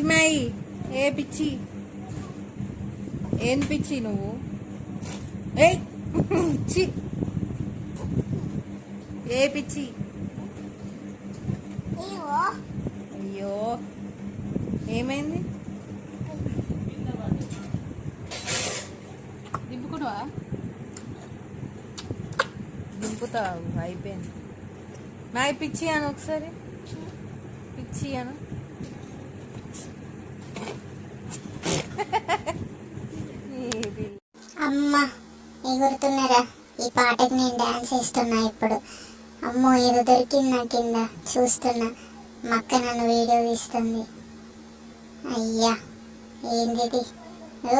పిచ్చిమాయి ఏ పిచ్చి ఏం పిచ్చి నువ్వు ఏయ్ పిచ్చి ఏ పిచ్చి అయ్యో ఏమైంది దింపుకున్నావా దింపుతావు అయిపోయింది మాయి పిచ్చి అను ఒకసారి పిచ్చి అను అమ్మ ఎగురుతున్నారా ఈ పాటకి నేను డాన్స్ వేస్తున్నా ఇప్పుడు. అమ్మో ఏదో దొరికింది నా కింద చూస్తున్నా. మా అక్క నన్ను వీడియో తీస్తుంది. అయ్యా ఏంటిది ఓ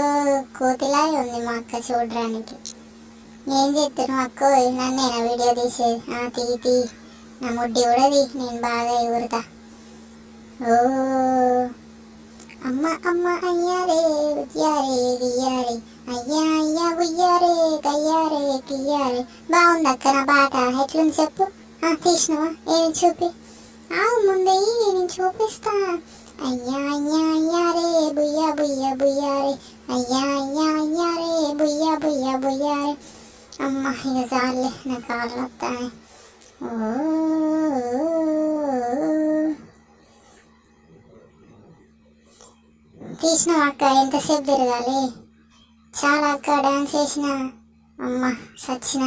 కోతిలాగే ఉంది మా అక్క చూడడానికి. ఏం చేస్తాను అక్క నన్నేనా వీడియో తీసేది? తీ నా ముడ్డి కూడా నేను బాగా ఎగురుతా. ఓ అమ్మ అమ్మ అయ్యారే ఉయ్యారే వియ్యారే అయ్యా అయ్యా ఉయ్యారే కయ్యారే కియ్యారే. బాగుంది అక్క నా పాట, ఎట్లుంది చెప్పు? తీసినవా? ఏది చూపి. ముందే నేను చూపిస్తా. అయ్యా అయ్యా అయ్యారే బుయ్యా బుయ్యా బుయ్యారే అయ్యా అయ్యా అయ్యారే బుయ్యా బుయ్యా బుయ్యారే. అమ్మ ఇక చాలే నా కాళ్ళు వస్తాయి. తీసినావు అక్క, ఎంతసేపు తిరగాలి? చాలా అక్క డాన్స్ చేసిన. అమ్మ సచ్చిన.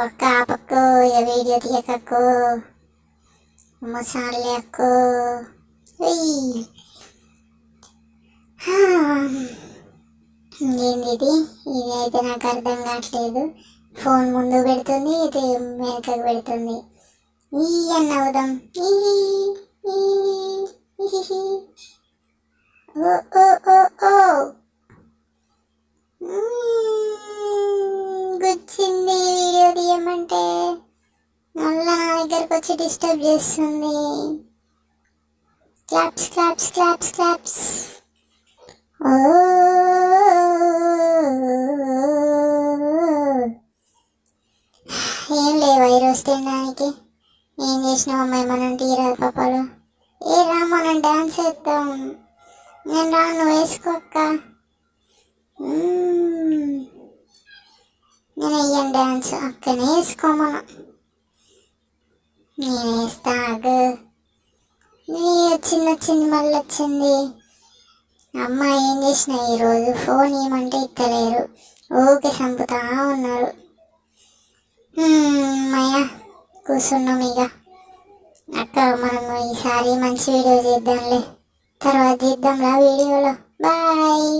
ఒక్క ఆపక్కో ఇక వీడియో తీయకక్కో. అమ్మ చాలే అక్కో. ఏంది ఇది అయితే నాకు అర్థం కావట్లేదు. ఫోన్ ముందు పెడుతుంది, ఇది వెనకకు పెడుతుంది. ఈ అన్న అవుదాం. ఓ ఓ ఓ ఓ గుచ్చింది వీడియో తీయమంటే మళ్ళీ నా దగ్గరకు వచ్చి డిస్టర్బ్ చేస్తుంది. Claps claps claps claps. ఓ ఏం లేవా ఈరోజు తినడానికి? ఏం చేసినావు అమ్మాయి? మనం తీరాలి పాపాలు. ఏ రా మనం డాన్స్ వేద్దాం. నేను రా, నువ్వు వేసుకోక్క. నేను వేయను డాన్స్, అక్కనే వేసుకోమను. నేను వేస్తా. వచ్చింది మళ్ళీ వచ్చింది. అమ్మ ఏం చేసిన ఈరోజు? ఫోన్ ఏమంటే ఇస్తలేరు, ఊకే చంపుతా ఉన్నారు. అమ్మయ్య కూర్చున్నాం ఇక. అక్క మనం ఈసారి మంచి వీడియో చేద్దాంలే, తర్వాత చేద్దాంలా వీడియోలో. బాయ్.